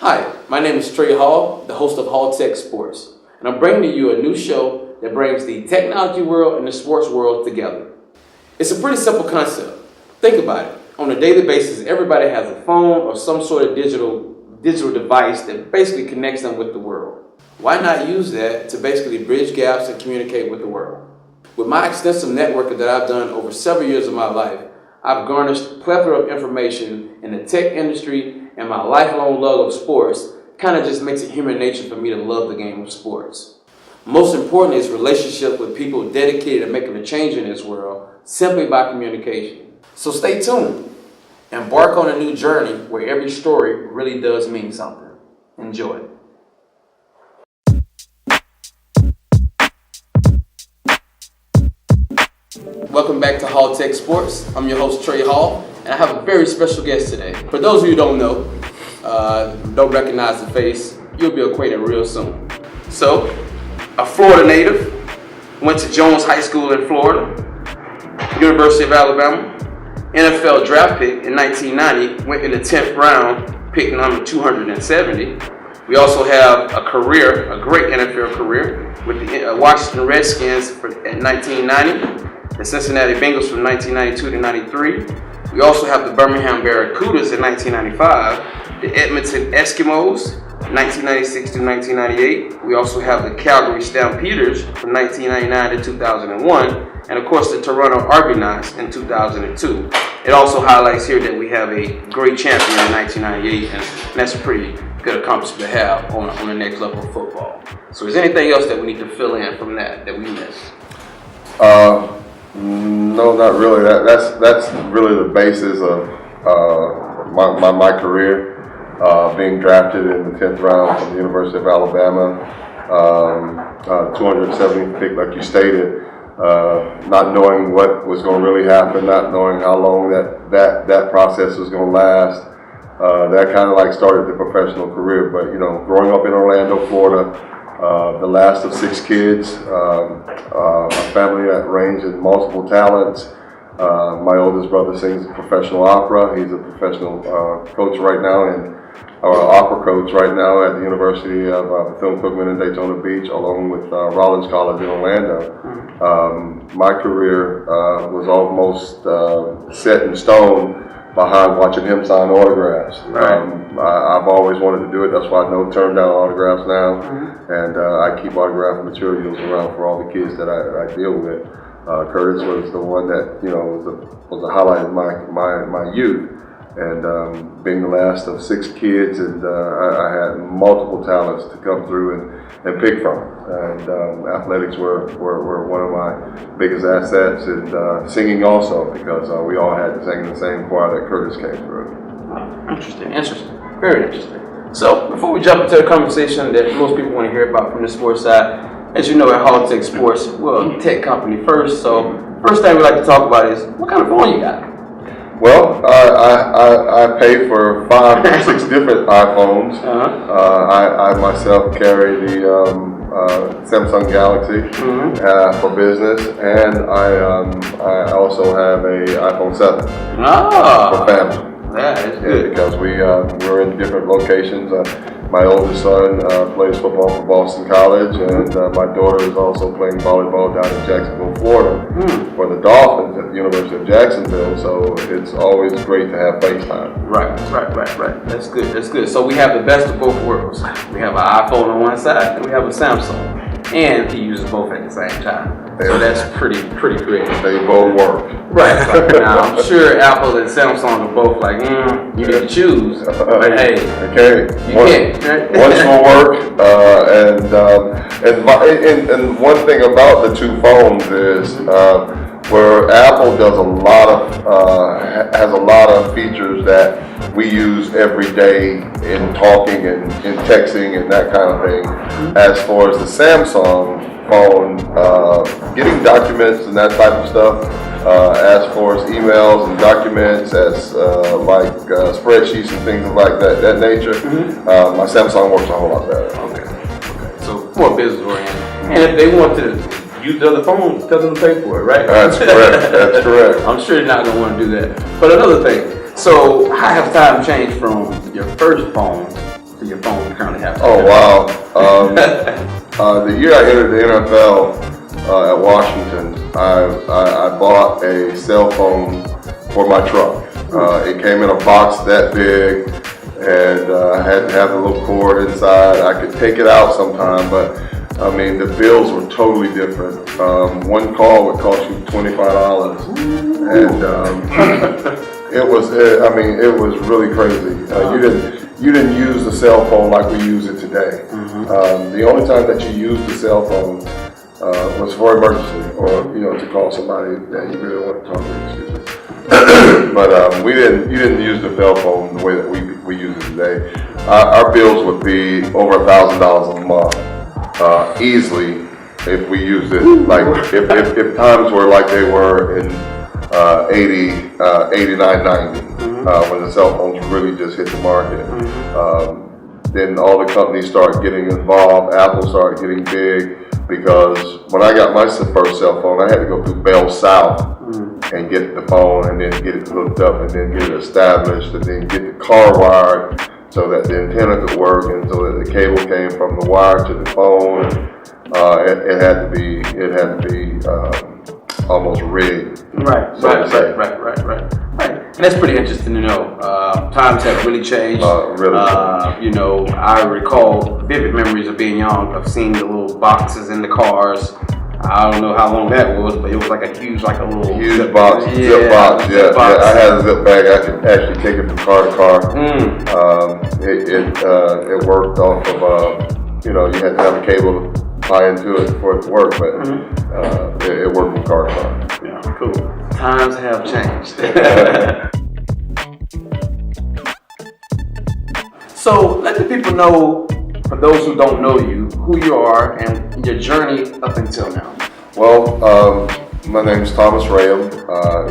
Hi, my name is Trey Hall, the host of Hall-TecH Sports, and I'm bringing to you a new show that brings the technology world and the sports world together. It's a pretty simple concept. Think about it. On a daily basis, everybody has a phone or some sort of digital device that basically connects them with the world. Why not use that to basically bridge gaps and communicate with the world? With my extensive networking that I've done over several years of my life, I've garnished a plethora of information in the tech industry, and my lifelong love of sports kind of just makes it human nature for me to love the game of sports. Most importantly is relationship with people dedicated to making a change in this world simply by communication. So stay tuned. Embark on a new journey where every story really does mean something. Enjoy. Welcome back to Hall-TecH Sports. I'm your host, Trey Hall, and I have a very special guest today. For those of you who don't know, don't recognize the face, you'll be acquainted real soon. So, a Florida native, went to Jones High School in Florida, University of Alabama, NFL draft pick in 1990, went in the 10th round, pick number 270. We also have a great NFL career with the Washington Redskins in 1990. The Cincinnati Bengals from 1992 to 93. We also have the Birmingham Barracudas in 1995, the Edmonton Eskimos 1996 to 1998. We also have the Calgary Stampeders from 1999 to 2001, and of course the Toronto Argonauts in 2002. It also highlights here that we have a great champion in 1998, and that's a pretty good accomplishment to have on the next level of football. So is there anything else that we need to fill in from that we missed? No, not really. That's really the basis of my career. Being drafted in the 10th round from the University of Alabama, 270th pick, like you stated. Not knowing what was going to really happen, not knowing how long that process was going to last. That kind of like started the professional career. But growing up in Orlando, Florida. The last of 6 kids, a family that ranged in multiple talents. My oldest brother sings professional opera. He's a professional coach right now, and opera coach right now at the University of Bethune-Cookman in Daytona Beach, along with Rollins College in Orlando. My career was almost set in stone behind watching him sign autographs. Right. I've always wanted to do it. That's why I don't turn down autographs now. And I keep autograph materials around for all the kids that I deal with. Curtis was the one that was a highlight of my youth. And being the last of 6 kids, and I had multiple talents to come through and pick from. And athletics were one of my biggest assets, and singing also, because we all had to sing in the same choir that Curtis came through. Interesting, very interesting. So before we jump into the conversation that most people want to hear about from the sports side, as you know, at Hall-TecH Sports, we're a tech company first. So first thing we like to talk about is what kind of phone you got? Well, I pay for 5 or 6 different iPhones. I myself carry the Samsung Galaxy for business, and I also have a iPhone 7 for family. That is good. Because we're in different locations. My oldest son plays football for Boston College, and my daughter is also playing volleyball down in Jacksonville, Florida, for the Dolphins at the University of Jacksonville. So it's always great to have FaceTime. Right. That's good. So we have the best of both worlds. We have an iPhone on one side, and we have a Samsung, and he uses both at the same time. So that's pretty creative. They both work. Right. Now I'm sure Apple and Samsung are both like, you need to choose. But hey, okay. You can't. One will work, and one thing about the 2 phones is where Apple does has a lot of features that we use every day in talking and in texting and that kind of thing. As far as the Samsung phone, getting documents and that type of stuff, as far as emails and documents, as like spreadsheets and things of like that nature, my Samsung works a whole lot better. Okay. So more business oriented. And if they want to use the other phone, tell them to pay for it, right? That's correct. I'm sure they're not going to want to do that. But another thing, so how have time changed from your first phone to your phone you currently have? Oh, wow. The year I entered the NFL at Washington, I bought a cell phone for my truck. It came in a box that big, and I had to have a little cord inside. I could take it out sometime, but I mean, the bills were totally different. One call would cost you $25, and it was really crazy. You didn't use the cell phone like we use it today. The only time that you used the cell phone was for emergency, or to call somebody that you really want to talk to. Excuse me. But you didn't use the cell phone the way that we use it today. Our bills would be over $1,000 a month. Easily, if we used it, like if times were like they were in 89, 90, when the cell phones really just hit the market. Then all the companies started getting involved. Apple started getting big, because when I got my first cell phone, I had to go through Bell South and get the phone, and then get it hooked up, and then get it established, and then get the car wired, so that the antenna could work, and so that the cable came from the wire to the phone. It had to be almost rigged. Right. And that's pretty interesting to know. Times have really changed. I recall vivid memories of being young, of seeing the little boxes in the cars. I don't know how long that was, but it was like a huge box, zip box. Yeah. I had a zip bag. I could actually take it from car to car. It worked off of you had to have a cable tie into it for it to work, but it worked from car to car. Yeah, cool. Times have changed. So let the people know, for those who don't know you, who you are and your journey up until now. Well, my name is Thomas Rayam.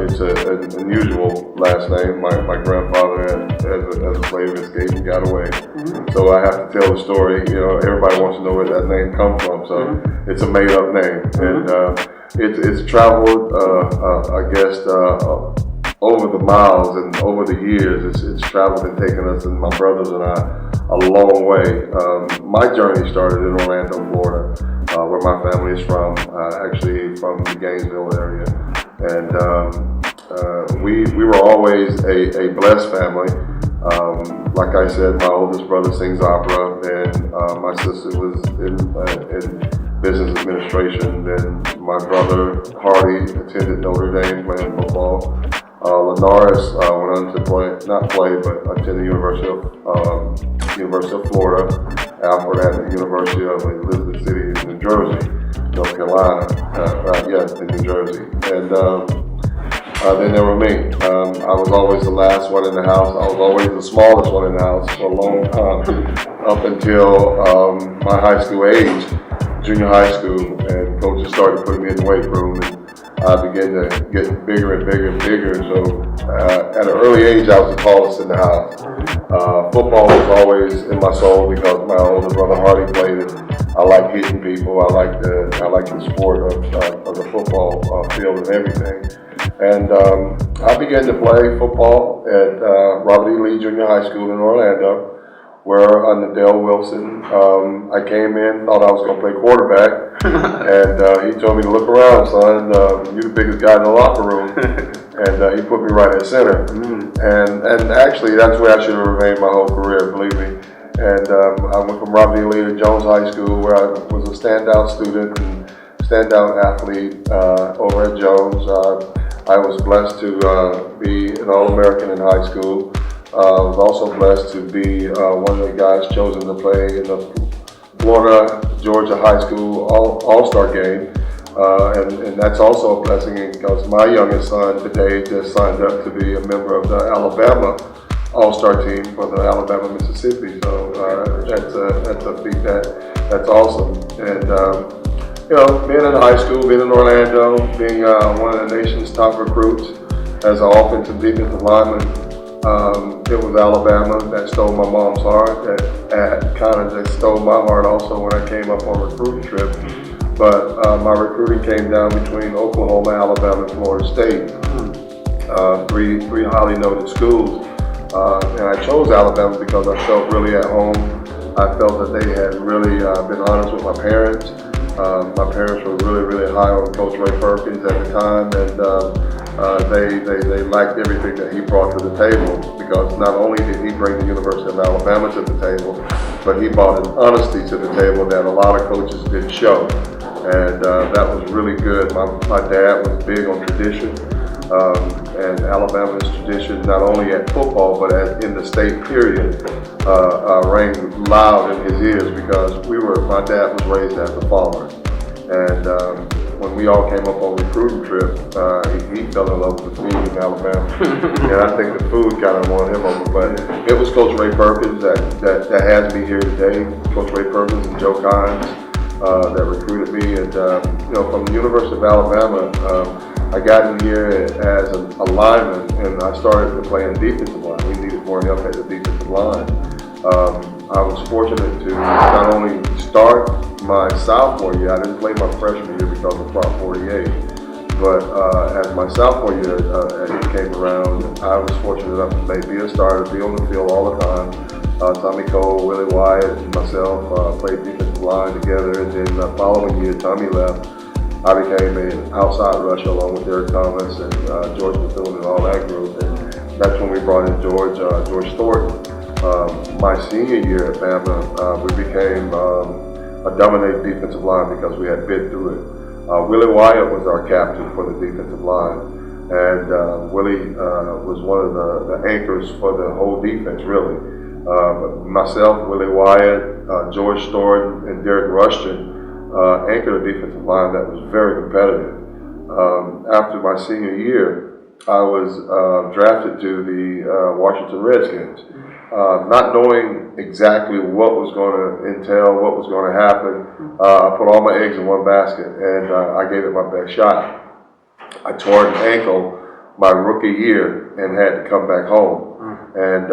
It's an unusual last name. My grandfather, as a slave, escaped and got away. So I have to tell the story. Everybody wants to know where that name comes from. So it's a made-up name, and it's traveled, I guess, over the miles and over the years. It's traveled and taken us and my brothers and I a long way. My journey started in Orlando, Florida, where my family is from, actually from the Gainesville area. And we were always a blessed family. Like I said, my oldest brother sings opera, and my sister was in business administration. Then my brother Hardy attended Notre Dame playing football. Linares went on to attend the University of Florida. Alfred at the University of Elizabeth City, New Jersey, North Carolina. In New Jersey. And then there were me. I was always the last one in the house. I was always the smallest one in the house for a long time, up until my high school age, junior high school, and coaches started putting me in the weight room. And I began to get bigger and bigger and bigger. So at an early age, I was the tallest in the house. Football was always in my soul because my older brother Hardy played it. I like hitting people. I like the sport of the football field and everything. And I began to play football at Robert E. Lee Junior High School in Orlando, where under Dale Wilson, I came in, thought I was going to play quarterback, and he told me to look around, son. You're the biggest guy in the locker room, and he put me right at center. And actually, that's where I should have remained my whole career, believe me. And I went from Robert E. Lee to Jones High School, where I was a standout student and standout athlete over at Jones. I was blessed to be an All-American in high school. I was also blessed to be one of the guys chosen to play in the Florida-Georgia High School All-Star game. And that's also a blessing because my youngest son today just signed up to be a member of the Alabama All-Star team for the Alabama-Mississippi. So that's a feat that's awesome. And being in high school, being in Orlando, being one of the nation's top recruits as an offensive defensive lineman, it was Alabama that stole my mom's heart, that kind of just stole my heart also when I came up on a recruiting trip. But my recruiting came down between Oklahoma, Alabama, and Florida State, three highly noted schools. And I chose Alabama because I felt really at home. I felt that they had really been honest with my parents. My parents were really high on Coach Ray Perkins at the time, and they liked everything that he brought to the table, because not only did he bring the University of Alabama to the table, but he brought an honesty to the table that a lot of coaches didn't show. And that was really good. My dad was big on tradition, and Alabama's tradition, not only at football, but in the state period, rang loud in his ears, because my dad was raised as a farmer. And when we all came up on recruiting trip, he fell in love with the food in Alabama. And I think the food kind of won him over. But it was Coach Ray Perkins that has me here today. Coach Ray Perkins and Joe Kynes that recruited me. And from the University of Alabama, I got in here as a lineman, and I started to play in defensive line. We needed more help at the defensive line. I was fortunate to not only start my sophomore year. I didn't play my freshman year because of Prop 48. But as my sophomore year came around, I was fortunate enough to be a starter, be on the field all the time. Tommy Cole, Willie Wyatt, and myself played defensive line together. And then the following year, Tommy left. I became an outside rusher along with Derek Thomas and George Bethune and all that group. And that's when we brought in George Thornton. My senior year at Bama, we became a dominated defensive line because we had been through it. Willie Wyatt was our captain for the defensive line, and Willie was one of the anchors for the whole defense, really. Myself, Willie Wyatt, George Thornton, and Derek Rushton anchored a defensive line that was very competitive. After my senior year, I was drafted to the Washington Redskins. Not knowing exactly what was going to entail, what was going to happen, I put all my eggs in one basket, and I gave it my best shot. I tore an ankle my rookie year and had to come back home. And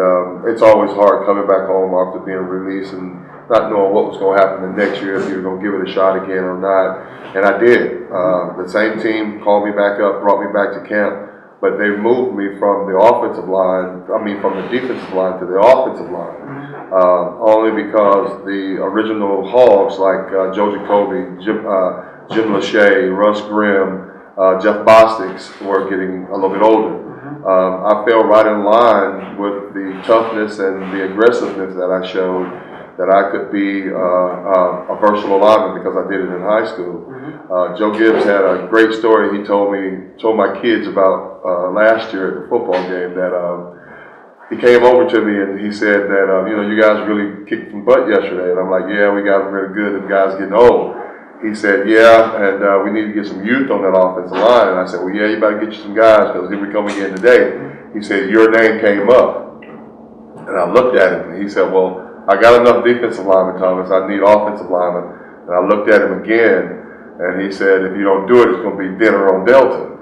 it's always hard coming back home after being released and not knowing what was going to happen the next year, if you were going to give it a shot again or not. And I did. The same team called me back up, brought me back to camp. But they moved me from the offensive line, from the defensive line to the offensive line, only because the original Hogs, like Joe Jacoby, Jim Lachey, Russ Grimm, Jeff Bosticks, were getting a little bit older. I fell right in line with the toughness and the aggressiveness that I showed, that I could be a versatile lineman because I did it in high school. Joe Gibbs had a great story he told my kids about last year at the football game, that he came over to me and he said that, you guys really kicked some butt yesterday. And I'm like, yeah, we got them really good, and the guys getting old. He said, yeah, and we need to get some youth on that offensive line. And I said, well, yeah, you better get you some guys, because here we come again today. He said, your name came up. And I looked at him and he said, well, I got enough defensive linemen, Thomas. I need offensive linemen. And I looked at him again, and he said, if you don't do it, it's going to be dinner on Delta.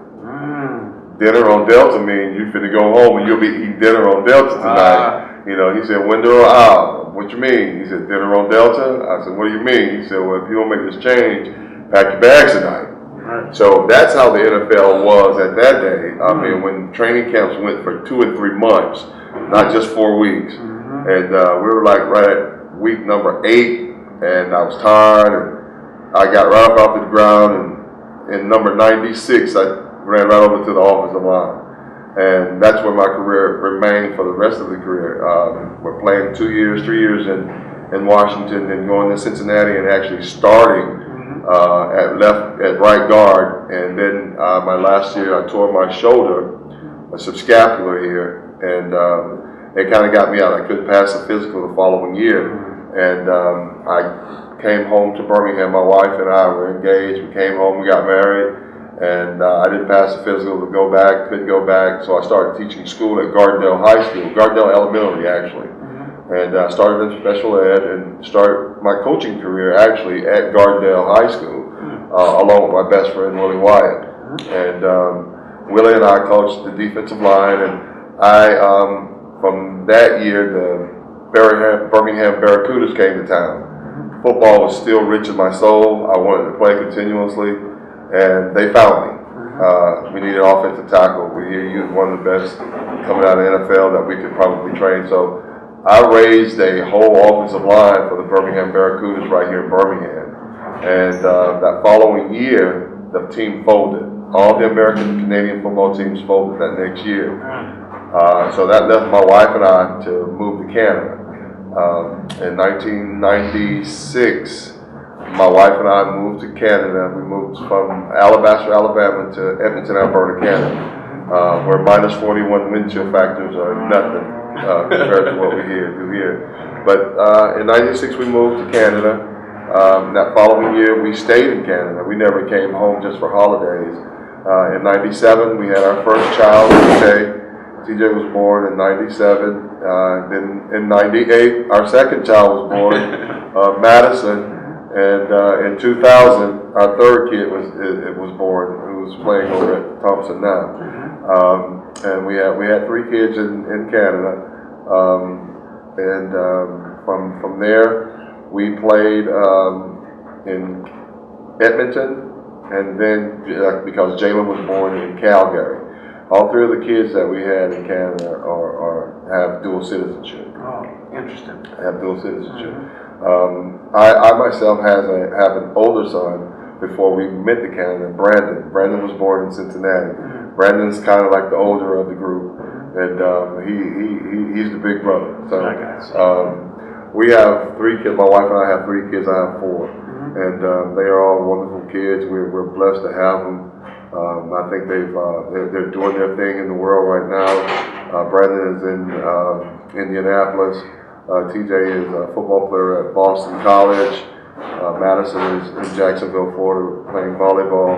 Dinner on Delta means you finna go home and you'll be eating dinner on Delta tonight. He said, window or aisle? What you mean? He said, dinner on Delta? I said, what do you mean? He said, well, if you don't make this change, pack your bags tonight. So that's how the NFL was at that day. I mean, when training camps went for 2 and 3 months, not just 4 weeks. And we were like right at week number 8, and I was tired, and I got right up off the ground, and in number 96, I ran right over to the offensive line. And that's where my career remained for the rest of the career. We're playing 3 years in Washington, and going to Cincinnati, and actually starting at right guard. And then my last year, I tore my shoulder, a subscapular here, and it kind of got me out. I couldn't pass the physical the following year. And I came home to Birmingham. My wife and I were engaged. We came home, we got married. And I didn't pass the physical to go back, couldn't go back. So I started teaching school at Gardendale High School, Gardendale Elementary actually. And I started in special ed and started my coaching career actually at Gardendale High School, along with my best friend Willie Wyatt. And Willie and I coached the defensive line, and I, from that year, the Birmingham Barracudas came to town. Football was still rich in my soul. I wanted to play continuously, and they found me. We needed offensive tackle. We hear you was one of the best coming out of the NFL that we could probably train. So I raised a whole offensive line for the Birmingham Barracudas right here in Birmingham. And that following year, the team folded. All the American and Canadian football teams folded that next year. So that left my wife and I to move to Canada. In 1996, my wife and I moved to Canada. We moved from Alabaster, Alabama to Edmonton, Alberta, Canada, where minus 41 wind chill factors are nothing compared to what we do here. But in 96, we moved to Canada. That following year, we stayed in Canada. We never came home just for holidays. In 97, we had our first child, TJ. TJ was born in 97. Then in 98, our second child was born, Madison. And in 2000, our third kid was born, who was playing over at Thompson now. And we had 3 kids in Canada. From there, we played in Edmonton, and then because Jalen was born in Calgary. All 3 of the kids that we had in Canada have dual citizenship. Oh, interesting. Have dual citizenship. I myself have an older son before we met to Canada, Brandon. Brandon was born in Cincinnati. Brandon's kind of like the older of the group, and he's the big brother. So we have 3 kids. My wife and I have 3 kids. I have 4, and they are all wonderful kids. We're blessed to have them. I think they're doing their thing in the world right now. Brandon is in Indianapolis. TJ is a football player at Boston College. Madison is in Jacksonville, Florida, playing volleyball.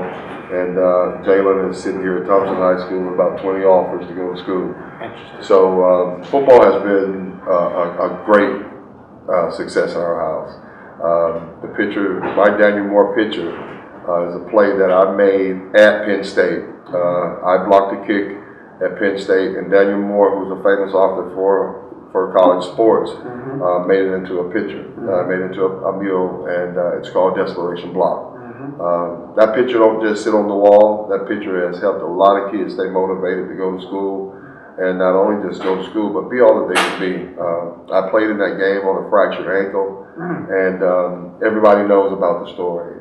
And Jalen is sitting here at Thompson High School with about 20 offers to go to school. So football has been a great success in our house. The picture, my Daniel Moore picture, is a play that I made at Penn State. I blocked a kick at Penn State, and Daniel Moore, who's a famous author for college sports, made it into a picture, made it into a mural, and it's called Desperation Block. That picture don't just sit on the wall. That picture has helped a lot of kids stay motivated to go to school, and not only just go to school, but be all that they can be. I played in that game on a fractured ankle, and everybody knows about the story.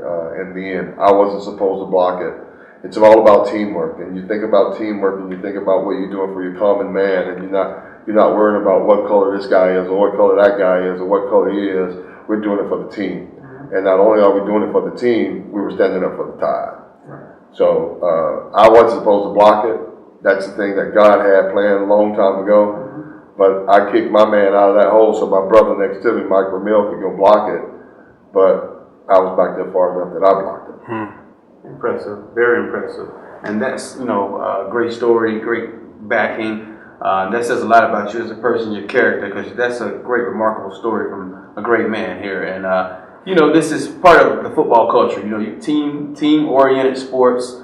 In the end, I wasn't supposed to block it. It's all about teamwork, and you think about teamwork, and you think about what you're doing for your common man, and you're not worrying about what color this guy is, or what color that guy is, or what color he is. We're doing it for the team. And not only are we doing it for the team, we were standing up for the tide. So I wasn't supposed to block it. That's the thing that God had planned a long time ago. But I kicked my man out of that hole so my brother next to me, Mike Ramil, could go block it. But I was back there far enough that I blocked it. Impressive, very impressive. And that's, a great story, great backing. That says a lot about you as a person, your character, because that's a great, remarkable story from a great man here. And, this is part of the football culture. Team-oriented sports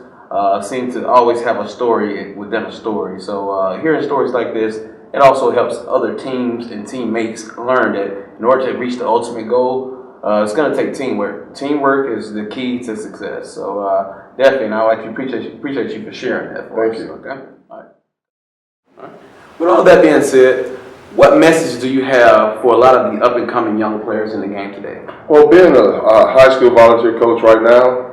seem to always have a story within a story. So hearing stories like this, it also helps other teams and teammates learn that in order to reach the ultimate goal, it's going to take teamwork. Teamwork is the key to success. So definitely, and I appreciate you for sharing that for us. Thank you. Okay. All right. With all that being said, what message do you have for a lot of the up-and-coming young players in the game today? Well, being a high school volunteer coach right now,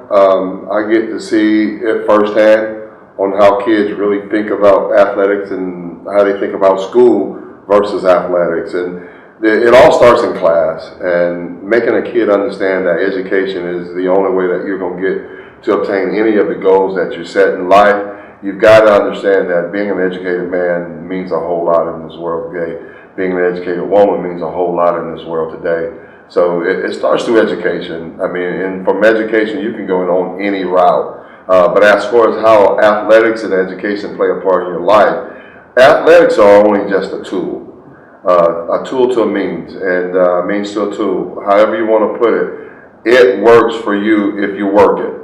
I get to see it firsthand on how kids really think about athletics and how they think about school versus athletics. And it all starts in class, and making a kid understand that education is the only way that you're going to get to obtain any of the goals that you set in life. You've got to understand that being an educated man means a whole lot in this world today. Being an educated woman means a whole lot in this world today. So it starts through education. I mean, and from education, you can go on any route. But as far as how athletics and education play a part in your life, athletics are only just a tool to a means, and means to a tool. However you want to put it, it works for you if you work it.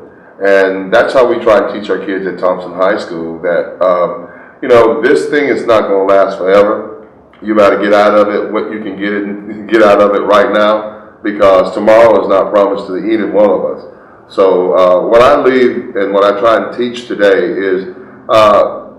And that's how we try to teach our kids at Thompson High School that, this thing is not going to last forever. You got to get out of it what you can get out of it right now, because tomorrow is not promised to either one of us. So what I leave and what I try and teach today is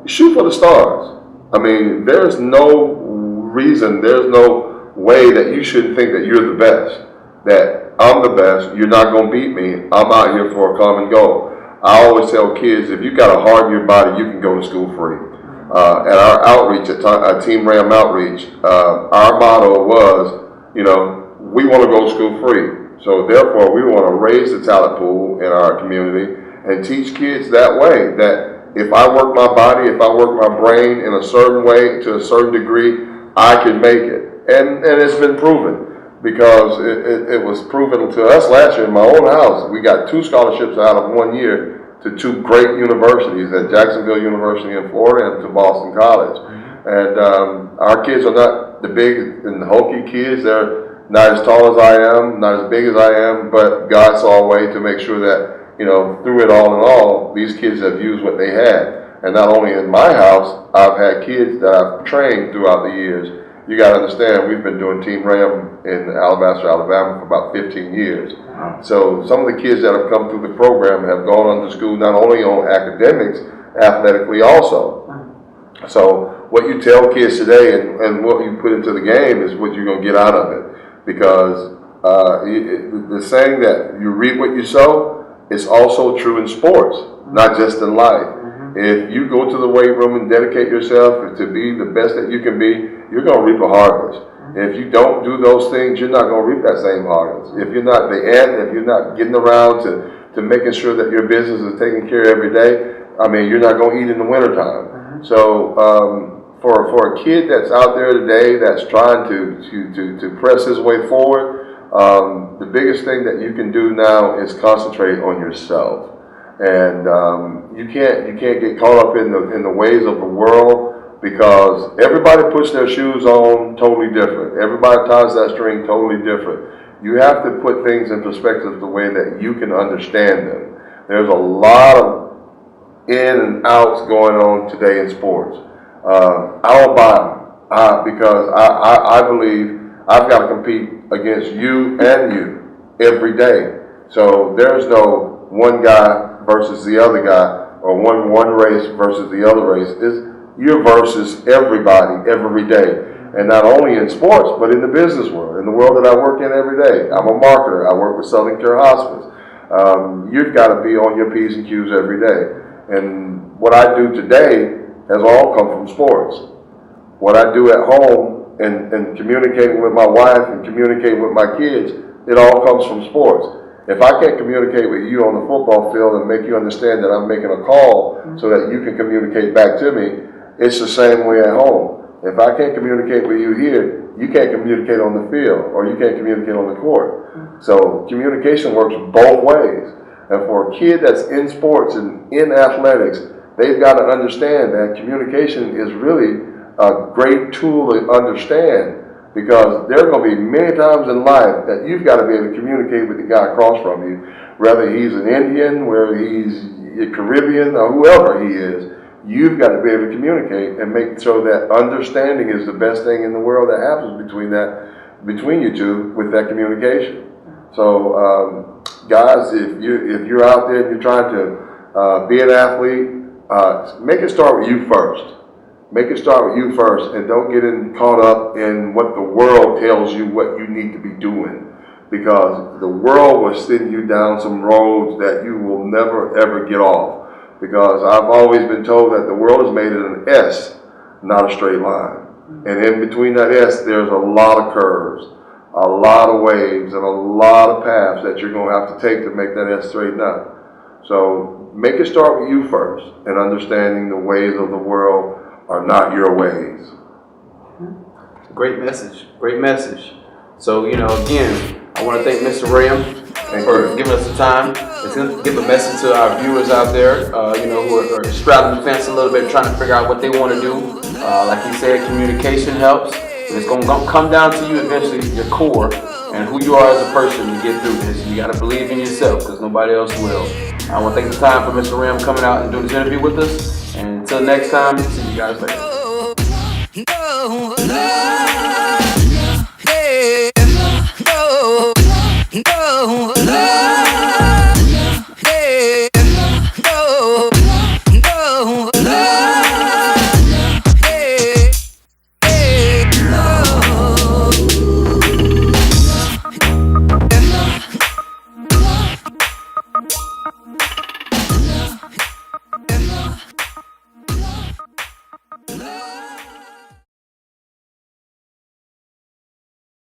shoot for the stars. I mean, there's no reason, there's no way that you shouldn't think that you're the best, that I'm the best, you're not going to beat me, I'm out here for a common goal. I always tell kids, if you got a heart in your body, you can go to school free. At our outreach, at Team Rayam Outreach, our motto was, you know, we want to go to school free. So therefore, we want to raise the talent pool in our community and teach kids that way, that if I work my body, if I work my brain in a certain way, to a certain degree, I can make it. And it's been proven, because it was proven to us last year in my own house. We got 2 scholarships out of 1 year to 2 great universities, at Jacksonville University in Florida and to Boston College. And our kids are not the big and hulky kids. They're not as tall as I am, not as big as I am, but God saw a way to make sure that, you know, through it all in all, these kids have used what they had. And not only in my house, I've had kids that I've trained throughout the years. You got to understand, we've been doing Team Rayam in Alabaster, Alabama for about 15 years. So some of the kids that have come through the program have gone on to school not only on academics, athletically also. So what you tell kids today and what you put into the game is what you're going to get out of it. Because the saying that you reap what you sow is also true in sports, not just in life. If you go to the weight room and dedicate yourself to be the best that you can be, you're going to reap a harvest. If you don't do those things, you're not going to reap that same harvest. If you're not if you're not getting around to making sure that your business is taken care of every day, I mean, you're not going to eat in the wintertime. So for a kid that's out there today that's trying to press his way forward, the biggest thing that you can do now is concentrate on yourself. And you can't get caught up in the ways of the world, because everybody puts their shoes on totally different. Everybody ties that string totally different. You have to put things in perspective the way that you can understand them. There's a lot of in and outs going on today in sports. I don't buy them because I believe I've got to compete against you and you every day. So there's no one guy versus the other guy, or one race versus the other race. You're versus everybody every day. And not only in sports, but in the business world, in the world that I work in every day. I'm a marketer. I work with Southern Care Hospice. You've got to be on your P's and Q's every day. And what I do today has all come from sports. What I do at home and communicating with my wife and communicating with my kids, it all comes from sports. If I can't communicate with you on the football field and make you understand that I'm making a call so that you can communicate back to me, it's the same way at home. If I can't communicate with you here, you can't communicate on the field, or you can't communicate on the court. So communication works both ways. And for a kid that's in sports and in athletics, they've got to understand that communication is really a great tool to understand. Because there are going to be many times in life that you've got to be able to communicate with the guy across from you, whether he's an Indian, whether he's a Caribbean, or whoever he is. You've got to be able to communicate and make sure that understanding is the best thing in the world that happens between you two with that communication. So, guys, if you're out there and you're trying to be an athlete, make it start with you first. Make it start with you first, and don't get caught up in what the world tells you what you need to be doing, because the world will send you down some roads that you will never ever get off. Because I've always been told that the world is made in an S, not a straight line. And in between that S, there's a lot of curves, a lot of waves, and a lot of paths that you're going to have to take to make that S straighten up. So make it start with you first, and understanding the ways of the world are not your ways. Great message. Great message. So, again, I want to thank Mr. Rayam for giving us the time. It's going to give a message to our viewers out there, who are straddling the fence a little bit, trying to figure out what they want to do. Like you said, communication helps. And it's going to come down to you eventually, your core, and who you are as a person to get through this. You got to believe in yourself, because nobody else will. I want to thank the time for Mr. Rayam coming out and doing this interview with us. And until next time, see you guys later. No.